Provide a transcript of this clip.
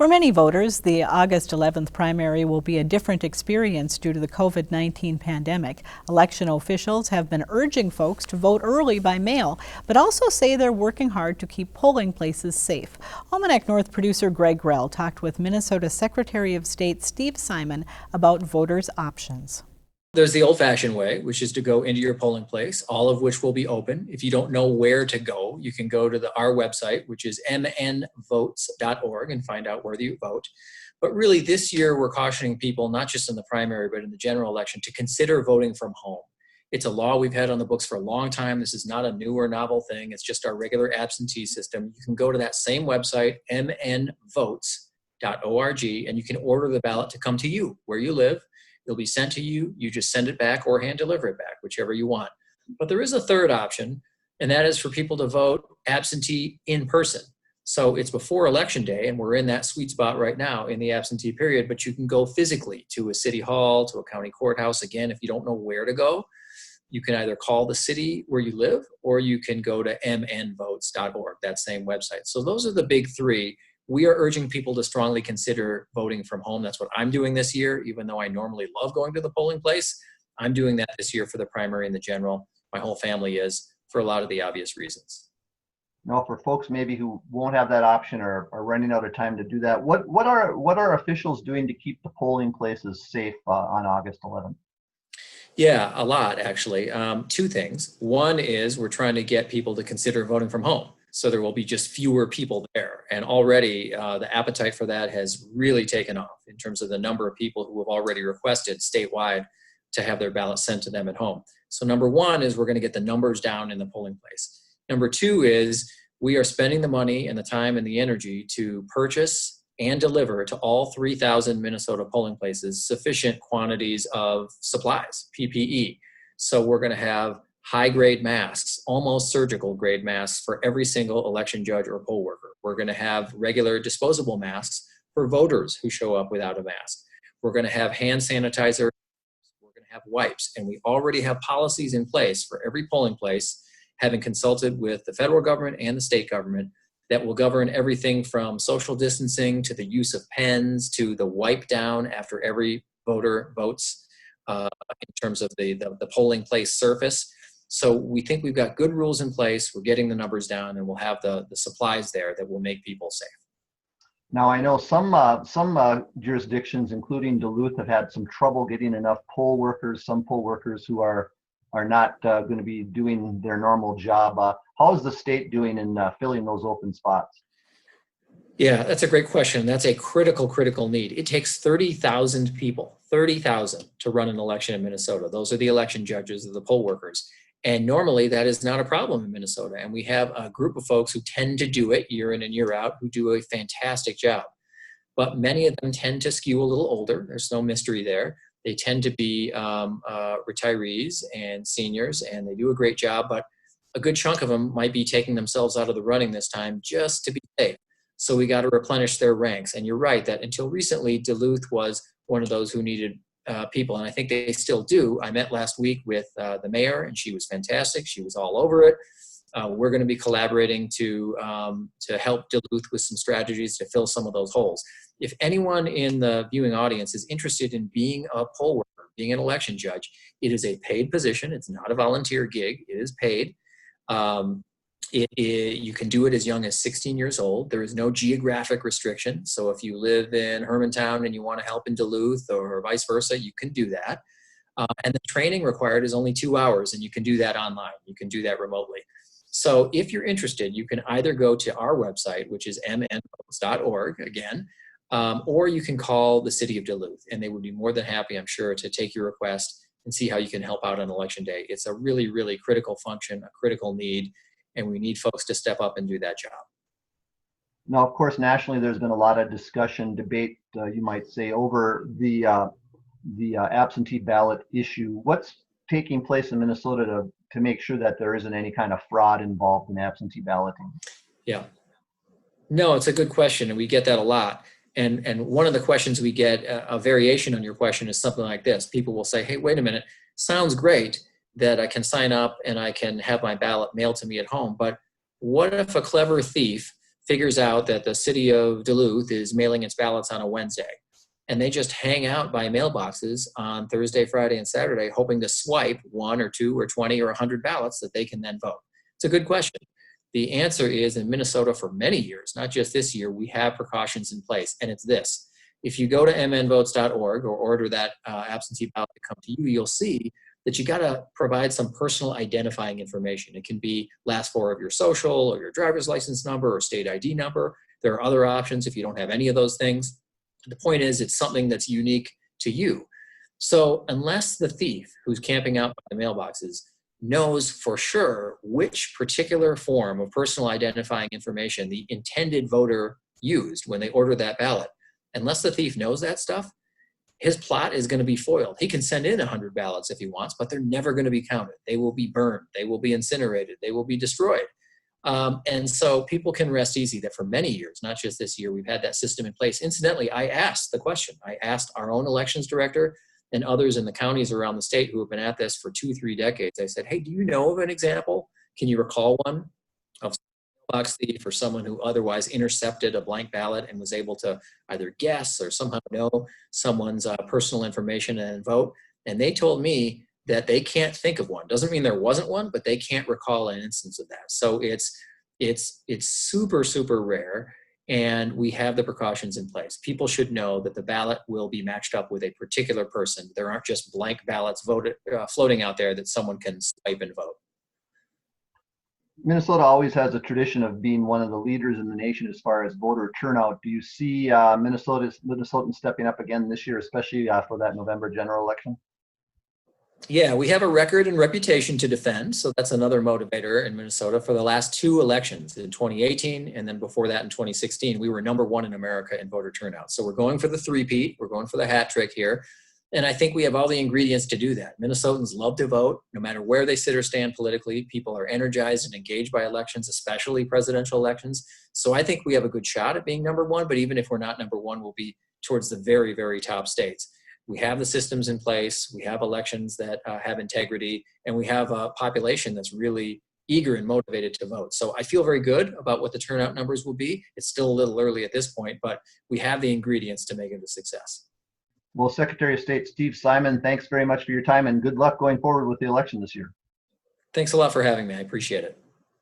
For many voters, the August 11th primary will be a different experience due to the COVID-19 pandemic. Election officials have been urging folks to vote early by mail, but also say they're working hard to keep polling places safe. Almanac North producer Greg Grell talked with Minnesota Secretary of State Steve Simon about voters' options. There's the old-fashioned way, which is to go into your polling place, all of which will be open. If you don't know where to go, you can go to our website, which is mnvotes.org, and find out where you vote. But really, this year, we're cautioning people, not just in the primary, but in the general election, to consider voting from home. It's a law we've had on the books for a long time. This is not a new or novel thing. It's just our regular absentee system. You can go to that same website, mnvotes.org, and you can order the ballot to come to you, where you live. It'll be sent to you. You just send it back or hand deliver it back, whichever you want. But there is a third option, and that is for people to vote absentee in person. So it's before Election Day, and we're in that sweet spot right now in the absentee period, but you can go physically to a city hall, to a county courthouse. Again, if you don't know where to go, you can either call the city where you live, or you can go to mnvotes.org, that same website. So those are the big three. We are urging people to strongly consider voting from home. That's what I'm doing this year, even though I normally love going to the polling place. I'm doing that this year for the primary and the general. My whole family is, for a lot of the obvious reasons. Now, for folks maybe who won't have that option or are running out of time to do that, what are officials doing to keep the polling places safe on August 11th? Yeah, a lot, actually. Two things. One is we're trying to get people to consider voting from home, so there will be just fewer people there. And already the appetite for that has really taken off in terms of the number of people who have already requested statewide to have their ballots sent to them at home. So number one is we're going to get the numbers down in the polling place. Number two is we are spending the money and the time and the energy to purchase and deliver to all 3,000 Minnesota polling places sufficient quantities of supplies, PPE. So we're going to have high-grade masks, almost surgical-grade masks for every single election judge or poll worker. We're going to have regular disposable masks for voters who show up without a mask. We're going to have hand sanitizer. We're going to have wipes. And we already have policies in place for every polling place, having consulted with the federal government and the state government, that will govern everything from social distancing to the use of pens to the wipe down after every voter votes in terms of the polling place surface. So we think we've got good rules in place. We're getting the numbers down, and we'll have the supplies there that will make people safe. Now, I know some jurisdictions, including Duluth, have had some trouble getting enough poll workers. Some poll workers who are not going to be doing their normal job. How is the state doing in filling those open spots? Yeah, that's a great question. That's a critical need. It takes 30,000 people, 30,000 to run an election in Minnesota. Those are the election judges, the poll workers. And normally that is not a problem in Minnesota. And we have a group of folks who tend to do it year in and year out, who do a fantastic job. But many of them tend to skew a little older. There's no mystery there. They tend to be retirees and seniors, and they do a great job. But a good chunk of them might be taking themselves out of the running this time just to be safe. So we got to replenish their ranks. And you're right that until recently, Duluth was one of those who needed people, and I think they still do. I met last week with the mayor, and she was fantastic. She was all over it. We're going to be collaborating to help Duluth with some strategies to fill some of those holes. If anyone in the viewing audience is interested in being a poll worker, being an election judge, it is a paid position. It's not a volunteer gig. It is paid. You can do it as young as 16 years old. There is no geographic restriction. So if you live in Hermantown and you want to help in Duluth or vice versa, you can do that. And the training required is only 2 hours, and you can do that online. You can do that remotely. So if you're interested, you can either go to our website, which is mnvotes.org again, or you can call the city of Duluth, and they would be more than happy, I'm sure, to take your request and see how you can help out on Election Day. It's a really critical function, a critical need, and we need folks to step up and do that job. Now, of course, nationally, there's been a lot of discussion, debate, you might say, over the absentee ballot issue. What's taking place in Minnesota to make sure that there isn't any kind of fraud involved in absentee balloting? Yeah. No, it's a good question, and we get that a lot. And one of the questions we get, a variation on your question, is something like this. People will say, hey, wait a minute, sounds great that I can sign up and I can have my ballot mailed to me at home, but what if a clever thief figures out that the city of Duluth is mailing its ballots on a Wednesday. And they just hang out by mailboxes on Thursday, Friday, and Saturday, hoping to swipe 1 or 2 or 20 or 100 ballots that they can then vote. It's a good question. The answer is, in Minnesota for many years, not just this year, we have precautions in place. And it's this. If you go to mnvotes.org or order that absentee ballot to come to you, you'll see that you got to provide some personal identifying information. It can be last four of your social or your driver's license number or state ID number. There are other options if you don't have any of those things. The point is, it's something that's unique to you. So unless the thief who's camping out by the mailboxes knows for sure which particular form of personal identifying information the intended voter used when they ordered that ballot, unless the thief knows that stuff, his plot is going to be foiled. He can send in 100 ballots if he wants, but they're never going to be counted. They will be burned. They will be incinerated. They will be destroyed. And so people can rest easy that for many years, not just this year, we've had that system in place. Incidentally, I asked the question. I asked our own elections director and others in the counties around the state who have been at this for 2-3 decades. I said, hey, do you know of an example? Can you recall one of a box thief or someone who otherwise intercepted a blank ballot and was able to either guess or somehow know someone's personal information and vote? And they told me that they can't think of one. Doesn't mean there wasn't one, but they can't recall an instance of that. So it's super, super rare, and we have the precautions in place. People should know that the ballot will be matched up with a particular person. There aren't just blank ballots floating out there that someone can swipe and vote. Minnesota always has a tradition of being one of the leaders in the nation as far as voter turnout. Do you see Minnesotans stepping up again this year, especially for that November general election? Yeah, we have a record and reputation to defend. So that's another motivator in Minnesota. For the last 2 elections, in 2018 and then before that in 2016, we were #1 in America in voter turnout. So we're going for the three-peat. We're going for the hat trick here. And I think we have all the ingredients to do that. Minnesotans love to vote, no matter where they sit or stand politically. People are energized and engaged by elections, especially presidential elections. So I think we have a good shot at being #1. But even if we're not #1, we'll be towards the very, very top states. We have the systems in place, we have elections that have integrity, and we have a population that's really eager and motivated to vote. So I feel very good about what the turnout numbers will be. It's still a little early at this point, but we have the ingredients to make it a success. Well, Secretary of State Steve Simon, thanks very much for your time and good luck going forward with the election this year. Thanks a lot for having me. I appreciate it.